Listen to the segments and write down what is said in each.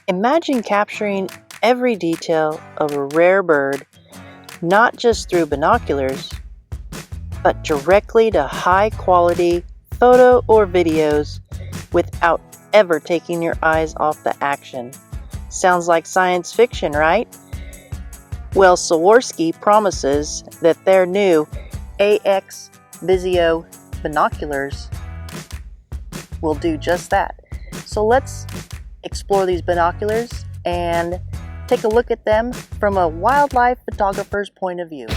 Imagine capturing every detail of a rare bird, not just through binoculars, but directly to high-quality photo or videos without ever taking your eyes off the action. Sounds like science fiction, right? Well, Swarovski promises that their new AX Visio binoculars will do just that. So let's explore these binoculars and take a look at them from a wildlife photographer's point of view.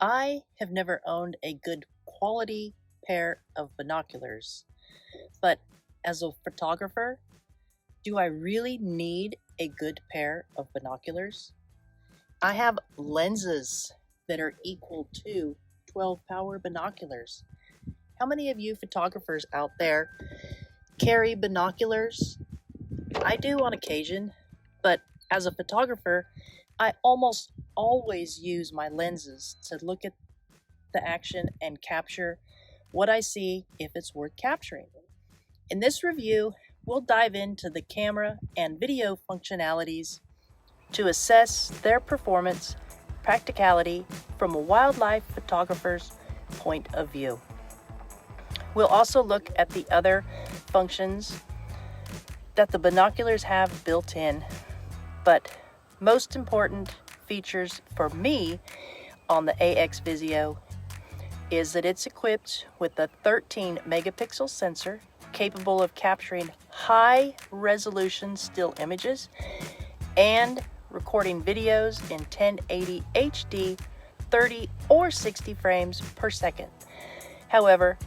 I have never owned a good quality pair of binoculars, but as a photographer, do I really need a good pair of binoculars? I have lenses that are equal to 12 power binoculars. How many of you photographers out there carry binoculars? I do on occasion, but as a photographer, I almost always use my lenses to look at the action and capture what I see if it's worth capturing. In this review, we'll dive into the camera and video functionalities to assess their performance, practicality from a wildlife photographer's point of view. We'll also look at the other functions that the binoculars have built in, but most important features for me on the AX Visio is that it's equipped with a 13 megapixel sensor capable of capturing high resolution still images and recording videos in 1080 HD, 30 or 60 frames per second. However,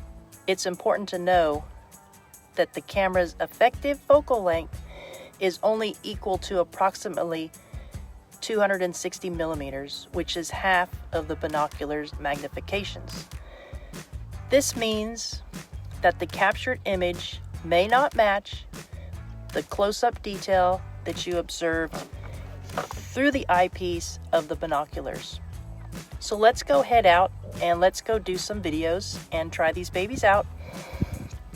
it's important to know that the camera's effective focal length is only equal to approximately 260 millimeters, which is half of the binocular's magnifications. This means that the captured image may not match the close-up detail that you observed through the eyepiece of the binoculars. So let's go head out and let's go do some videos and try these babies out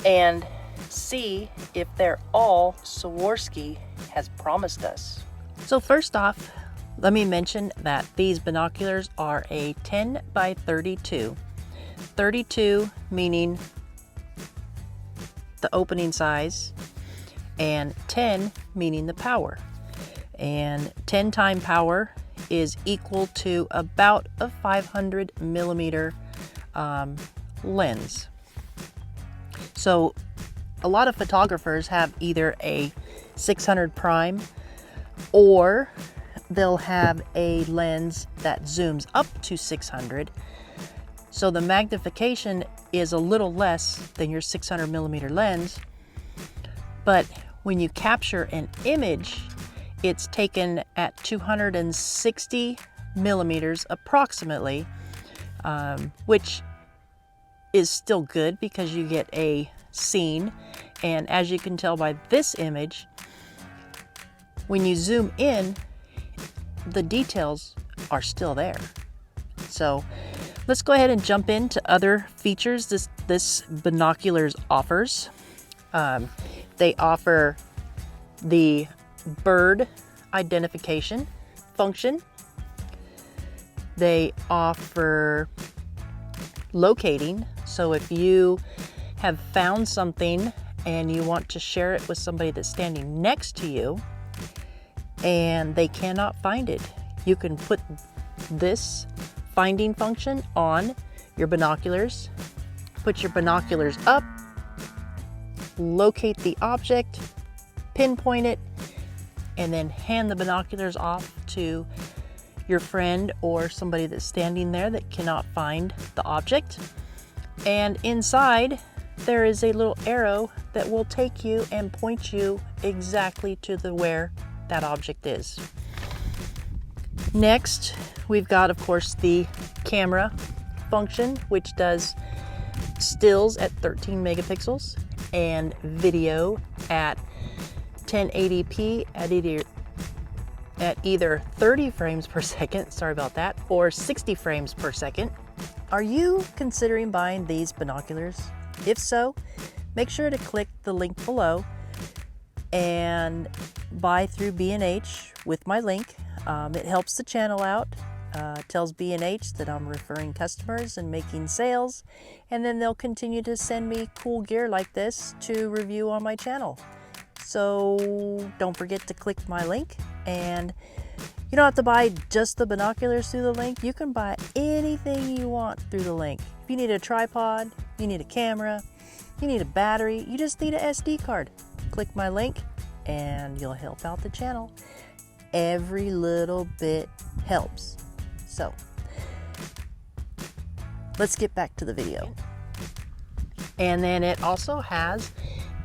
and see if they're all Swarovski has promised us. So first off, let me mention that these binoculars are a 10 by 32. 32 meaning the opening size, and 10 meaning the power. And 10 time power is equal to about a 500 millimeter lens. So a lot of photographers have either a 600 prime or they'll have a lens that zooms up to 600. So the magnification is a little less than your 600 millimeter lens. But when you capture an image, it's taken at 260 millimeters approximately, which is still good because you get a scene. And as you can tell by this image, when you zoom in, the details are still there. So let's go ahead and jump into other features this binoculars offers. They offer the bird identification function. They offer locating. So if you have found something and you want to share it with somebody that's standing next to you and they cannot find it, you can put this finding function on your binoculars, put your binoculars up, locate the object, pinpoint it, and then hand the binoculars off to your friend or somebody that's standing there that cannot find the object. And inside there is a little arrow that will take you and point you exactly to where that object is. Next, we've got, of course, the camera function, which does stills at 13 megapixels and video at 1080p at either 30 frames per second, sorry about that, or 60 frames per second. Are you considering buying these binoculars? If so, make sure to click the link below and buy through B&H with my link. It helps the channel out. Tells B&H that I'm referring customers and making sales, and then they'll continue to send me cool gear like this to review on my channel. So don't forget to click my link, and you don't have to buy just the binoculars through the link. You can buy anything you want through the link. If you need a tripod, you need a camera, you need a battery, you just need an SD card. Click my link and you'll help out the channel. Every little bit helps. So let's get back to the video. And then it also has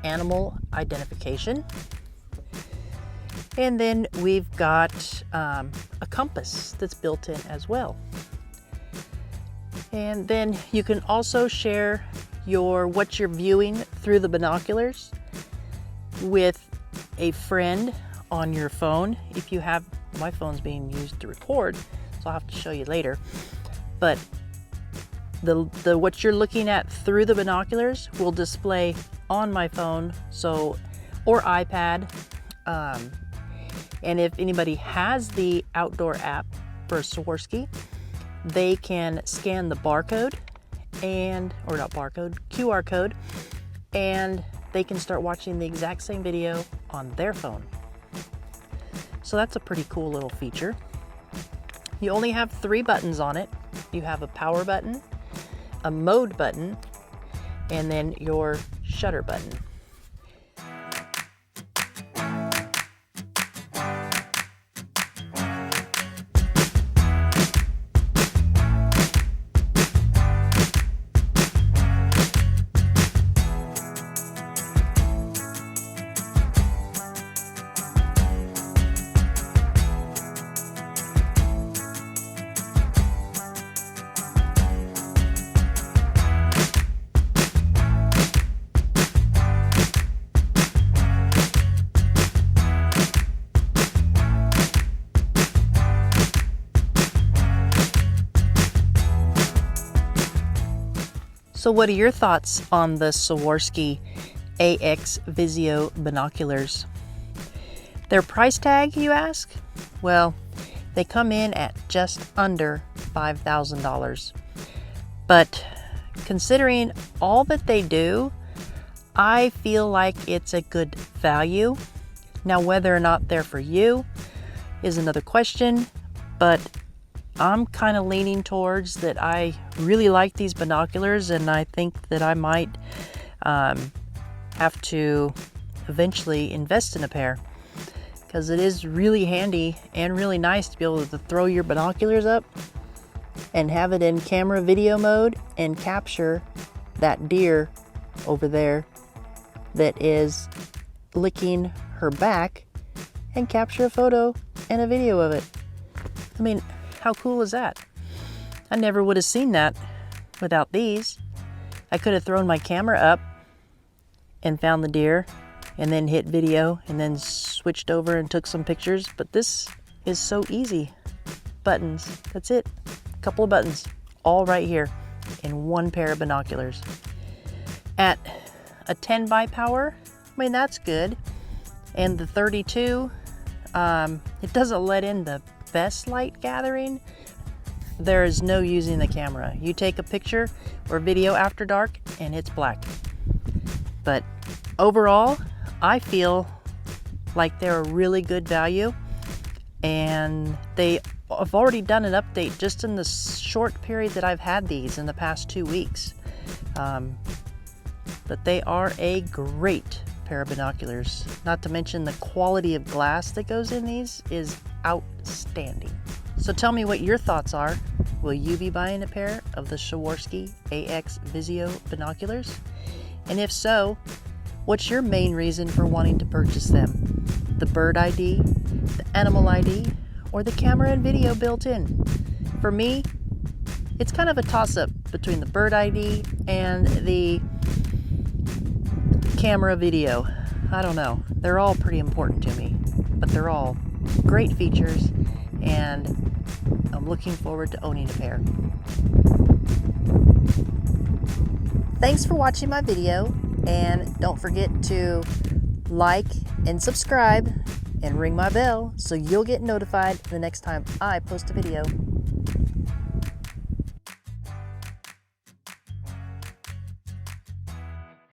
animal identification. And then we've got a compass that's built in as well. And then you can also share what you're viewing through the binoculars with a friend on your phone. If you have, my phone's being used to record, so I'll have to show you later. But what you're looking at through the binoculars will display on my phone, or iPad. And if anybody has the outdoor app for Swarovski, they can scan the barcode QR code, and they can start watching the exact same video on their phone. So that's a pretty cool little feature. You only have 3 buttons on it. You have a power button, a mode button, and then your shutter button. So what are your thoughts on the Swarovski AX Visio binoculars? Their price tag, you ask? Well, they come in at just under $5,000. But considering all that they do, I feel like it's a good value. Now, whether or not they're for you is another question, but I'm kind of leaning towards that. I really like these binoculars, and I think that I might have to eventually invest in a pair, because it is really handy and really nice to be able to throw your binoculars up and have it in camera video mode and capture that deer over there that is licking her back, and capture a photo and a video of it. I mean, how cool is that? I never would have seen that without these. I could have thrown my camera up and found the deer and then hit video and then switched over and took some pictures, but this is so easy. Buttons, that's it. A couple of buttons, all right here in one pair of binoculars. At a 10 by power, I mean, that's good. And the 32, it doesn't let in the best light gathering. There is no using the camera. You take a picture or video after dark and it's black. But overall, I feel like they're a really good value, and they have already done an update just in the short period that I've had these in the past 2 weeks. But they are a great pair of binoculars. Not to mention the quality of glass that goes in these is outstanding. So tell me what your thoughts are. Will you be buying a pair of the Swarovski AX Visio binoculars? And if so, what's your main reason for wanting to purchase them? The bird ID, the animal ID, or the camera and video built in? For me, it's kind of a toss-up between the bird ID and the camera video. I don't know. They're all pretty important to me, but they're all great features, and I'm looking forward to owning a pair. Thanks for watching my video, and don't forget to like and subscribe and ring my bell so you'll get notified the next time I post a video.